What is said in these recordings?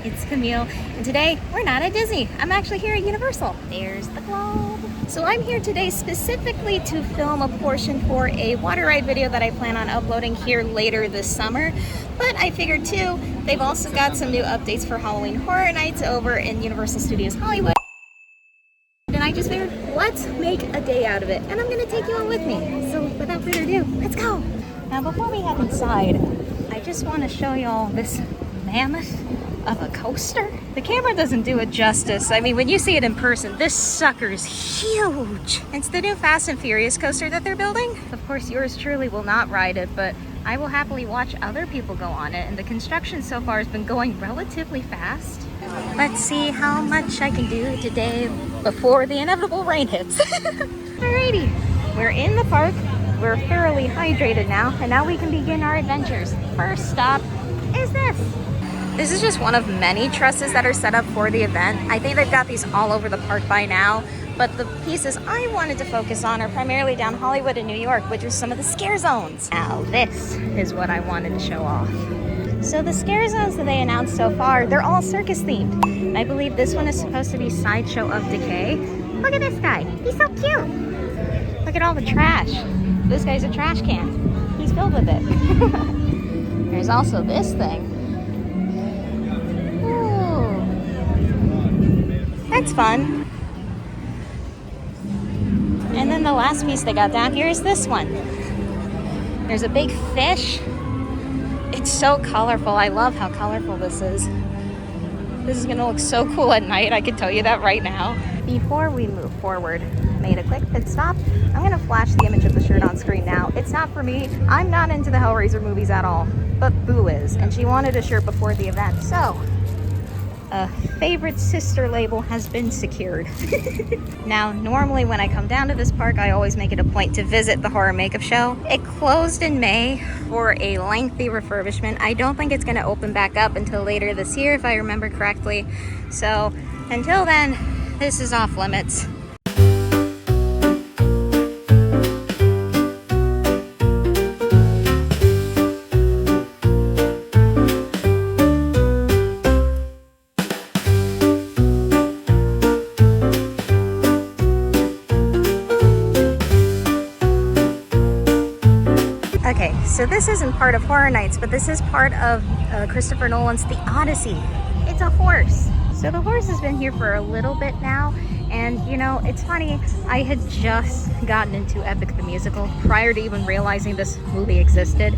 it's Camille, and today we're not at Disney. I'm actually here at Universal. There's the globe. So I'm here today specifically to film a portion for a water ride video that I plan on uploading here later this summer. But I figured too, they've also got some new updates for Halloween Horror Nights over in Universal Studios Hollywood. And I just figured, let's make a day out of it. And I'm gonna take you on with me. So without further ado, let's go. Now before we head inside, I just want to show y'all this mammoth of a coaster. The camera doesn't do it justice. I mean, when you see it in person, this sucker's huge. It's the new Fast and Furious coaster that they're building. Of course, yours truly will not ride it, but I will happily watch other people go on it. And the construction so far has been going relatively fast. Let's see how much I can do today before the inevitable rain hits. Alrighty, we're in the park. We're thoroughly hydrated now, and now we can begin our adventures. First stop is this. This is just one of many trusses that are set up for the event. I think they've got these all over the park by now, but the pieces I wanted to focus on are primarily down Hollywood and New York, which are some of the scare zones. Now this is what I wanted to show off. So the scare zones that they announced so far, they're all circus themed. I believe this one is supposed to be Sideshow of Decay. Look at this guy, he's so cute. Look at all the trash. This guy's a trash can. He's filled with it. There's also this thing. Ooh. That's fun. And then the last piece they got down here is this one. There's a big fish. It's so colorful. I love how colorful this is. This is gonna look so cool at night, I can tell you that right now. Before we move forward, made a quick pit stop. I'm gonna flash the image of the shirt on screen now. It's not for me. I'm not into the Hellraiser movies at all, but Boo is, and she wanted a shirt before the event. So, a favorite sister label has been secured. Now, normally when I come down to this park, I always make it a point to visit the horror makeup show. It closed in May for a lengthy refurbishment. I don't think it's gonna open back up until later this year, if I remember correctly. So, until then, this is off limits. Okay, so this isn't part of Horror Nights, but this is part of Christopher Nolan's The Odyssey. It's a horse. So the horse has been here for a little bit now, and you know, it's funny, I had just gotten into Epic the Musical prior to even realizing this movie existed.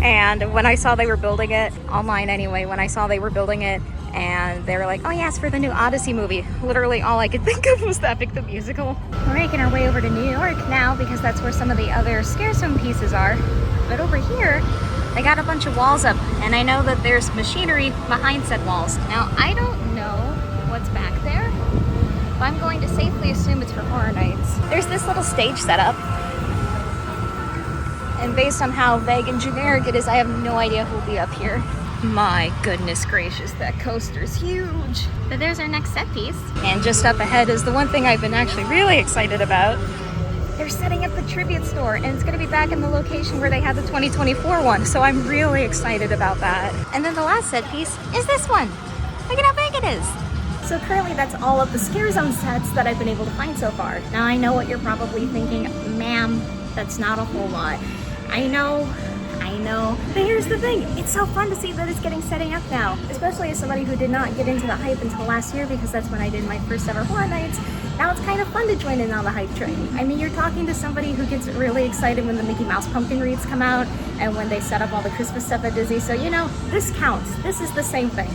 And when I saw they were building it, online anyway, when I saw they were building it, and they were like, oh yeah, it's for the new Odyssey movie. Literally all I could think of was the Epic the Musical. We're making our way over to New York now because that's where some of the other scare zone pieces are. But over here, they got a bunch of walls up, and I know that there's machinery behind said walls. Now, I don't know what's back there, but I'm going to safely assume it's for Horror Nights. There's this little stage set up, and based on how vague and generic it is, I have no idea who'll be up here. My goodness gracious, that coaster's huge. But there's our next set piece. And just up ahead is the one thing I've been actually really excited about. They're setting up the tribute store, and it's gonna be back in the location where they had the 2024 one, so I'm really excited about that. And then the last set piece is this one. Look at how big it is. So currently that's all of the scare zone sets that I've been able to find so far. Now I know what you're probably thinking, ma'am, that's not a whole lot. I know. But here's the thing, it's so fun to see that it's getting setting up now, especially as somebody who did not get into the hype until last year because that's when I did my first ever Horror Nights. Now it's kind of fun to join in on the hype train. I mean, you're talking to somebody who gets really excited when the Mickey Mouse pumpkin wreaths come out and when they set up all the Christmas stuff at Disney, so you know, this counts. This is the same thing.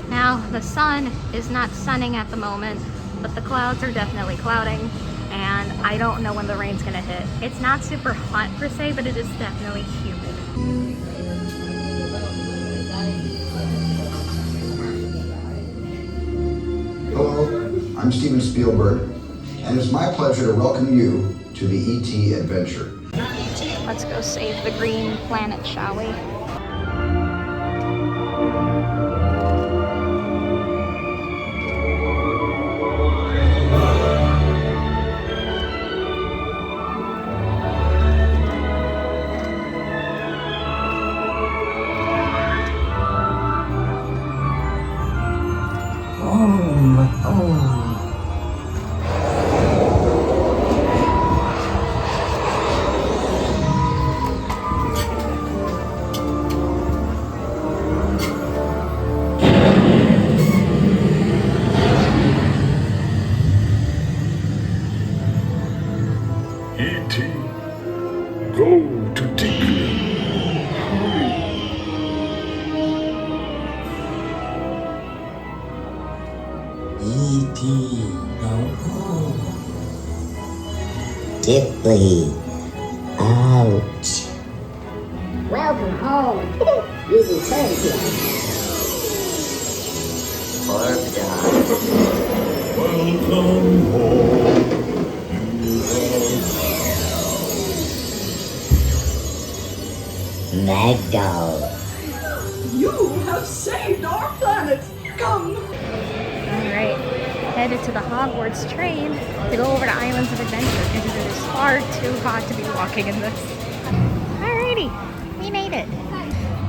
Now, the sun is not sunning at the moment, but the clouds are definitely clouding. And I don't know when the rain's gonna hit. It's not super hot per se, but it is definitely humid. Hello, I'm Steven Spielberg, and it's my pleasure to welcome you to the E.T. adventure. Let's go save the green planet, shall we? E.T. Go home. Dippy. Ouch. Welcome home. You return to us. Welcome home. Mad dog. You have saved our planet. Come. Alright, headed to the Hogwarts train to go over to Islands of Adventure because it is far too hot to be walking in this. Alrighty, we made it.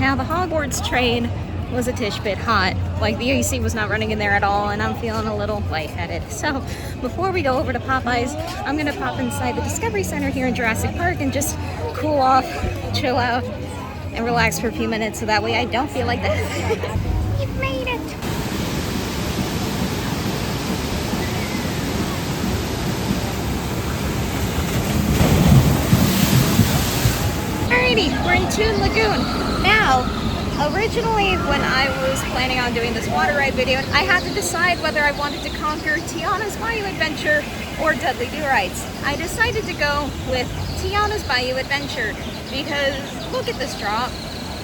Now the Hogwarts train was a tish bit hot. Like the AC was not running in there at all and I'm feeling a little lightheaded. So before we go over to Popeye's, I'm gonna pop inside the Discovery Center here in Jurassic Park and just cool off, chill out, and relax for a few minutes so that way I don't feel like that. We've made it! Alrighty, we're in Toon Lagoon. Now, originally when I was planning on doing this water ride video, I had to decide whether I wanted to conquer Tiana's Bayou Adventure or Dudley Do Rides. I decided to go with Tiana's Bayou Adventure because look at this drop.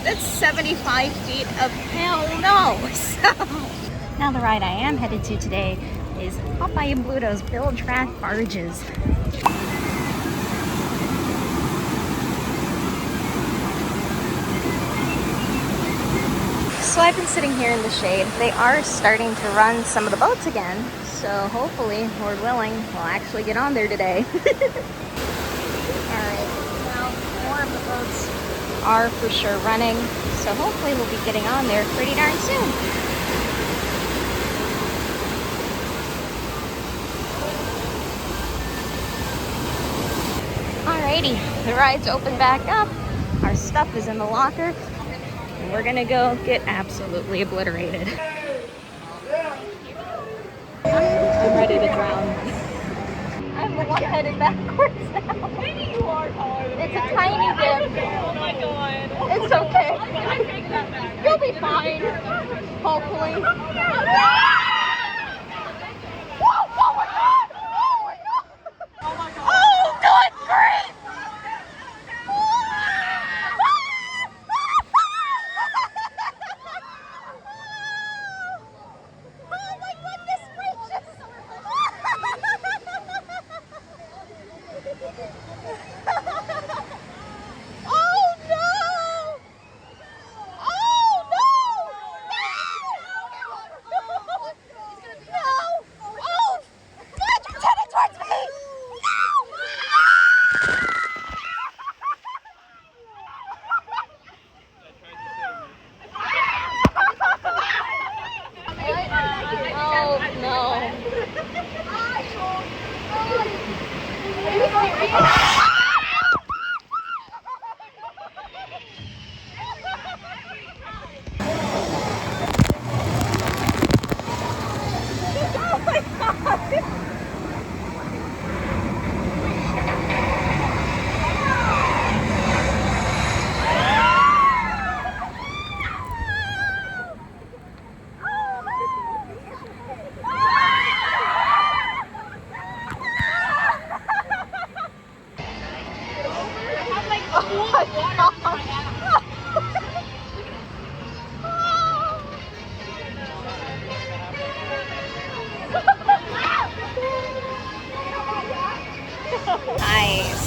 That's 75 feet of hell no. So now the ride I am headed to today is Popeye and Bluto's Bilge Barges. So I've been sitting here in the shade. They are starting to run some of the boats again. So hopefully, Lord willing, we'll actually get on there today. Alright, well, more of the boats are for sure running. So hopefully we'll be getting on there pretty darn soon. Alrighty, the ride's open back up. Our stuff is in the locker. We're gonna go get absolutely obliterated. I'm ready to drown. I'm the one headed backwards now. Maybe you are taller than It's a tiny dip. Oh my god. It's okay. I take that back. You'll be fine. Hopefully. Oh my god. Oh, good grief! Oh my goodness gracious! Oh no! Oh no! No! Oh! God, you're turning towards me! Oh no!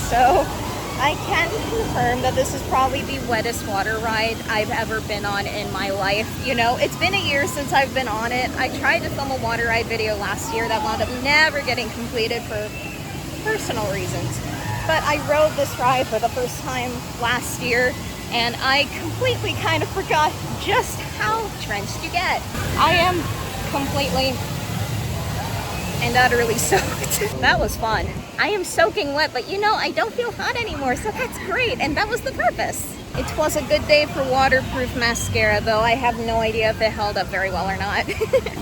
So I can confirm that this is probably the wettest water ride I've ever been on in my life. You know, it's been a year since I've been on it. I tried to film a water ride video last year that wound up never getting completed for personal reasons. But I rode this ride for the first time last year and I completely kind of forgot just how drenched you get. I am completely and utterly soaked. That was fun. I am soaking wet, but you know, I don't feel hot anymore, so that's great, and that was the purpose. It was a good day for waterproof mascara, though I have no idea if it held up very well or not.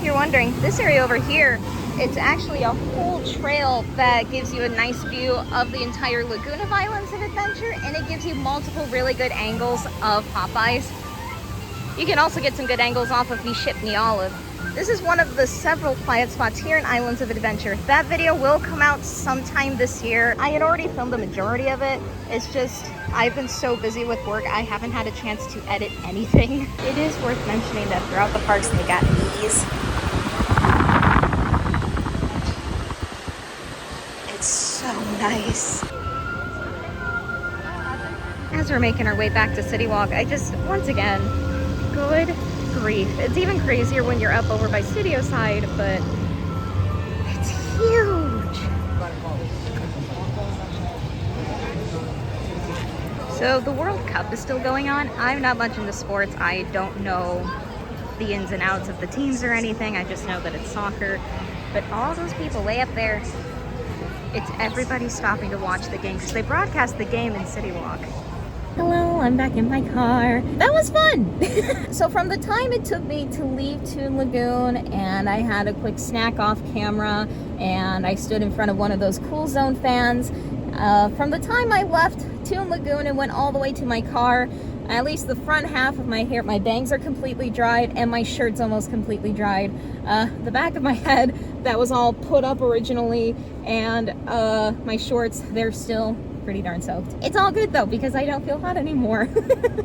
You're wondering, this area over here, it's actually a whole trail that gives you a nice view of the entire lagoon of Islands of Adventure, and it gives you multiple really good angles of Popeye's. You can also get some good angles off of me ship me olive. This is one of the several quiet spots here in Islands of Adventure. That video will come out sometime this year. I had already filmed the majority of it. It's just, I've been so busy with work, I haven't had a chance to edit anything. It is worth mentioning that throughout the parks they got these. It's so nice. As we're making our way back to City Walk, I just, once again, good grief. It's even crazier when you're up over by Studio Side, but it's huge. So the World Cup is still going on. I'm not much into sports. I don't know the ins and outs of the teams or anything. I just know that it's soccer. But all those people way up there, it's everybody stopping to watch the game because they broadcast the game in City Walk. Hello, I'm back in my car. That was fun. So from the time it took me to leave Toon Lagoon and I had a quick snack off camera and I stood in front of one of those Cool Zone fans, from the time I left Toon Lagoon and went all the way to my car, at least the front half of my hair, my bangs are completely dried and my shirt's almost completely dried. The back of my head, that was all put up originally, and my shorts, they're still pretty darn soaked. It's all good though because I don't feel hot anymore.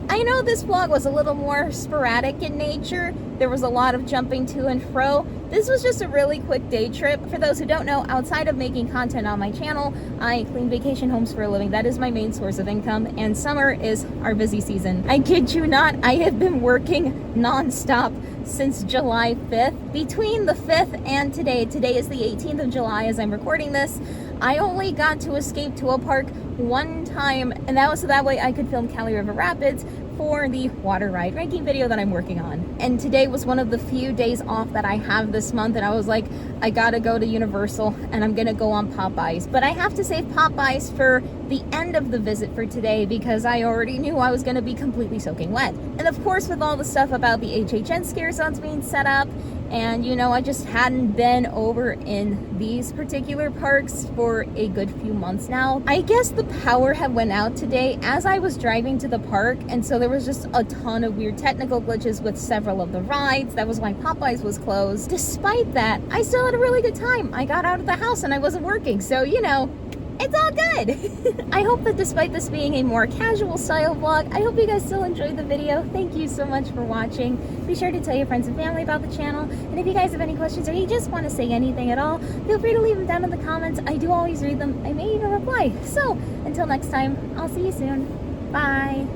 I know this vlog was a little more sporadic in nature. There was a lot of jumping to and fro. This was just a really quick day trip. For those who don't know, outside of making content on my channel, I clean vacation homes for a living. That is my main source of income, and summer is our busy season. I kid you not, I have been working non-stop since July 5th. Between the 5th and today is the 18th of July as I'm recording this, I only got to escape to a park one time, and that was so that way I could film Cali River Rapids for the water ride ranking video that I'm working on. And today was one of the few days off that I have this month, and I was like, I gotta go to Universal and I'm gonna go on Popeyes. But I have to save Popeyes for the end of the visit for today because I already knew I was gonna be completely soaking wet. And of course, with all the stuff about the HHN scare zones being set up, and you know, I just hadn't been over in these particular parks for a good few months now. I guess the power had went out today as I was driving to the park, and so there was just a ton of weird technical glitches with several of the rides. That was why Popeyes was closed. Despite that, I still had a really good time. I got out of the house and I wasn't working, so you know, it's all good. I hope that despite this being a more casual style vlog, I hope you guys still enjoyed the video. Thank you so much for watching. Be sure to tell your friends and family about the channel. And if you guys have any questions or you just want to say anything at all, feel free to leave them down in the comments. I do always read them. I may even reply. So until next time, I'll see you soon. Bye.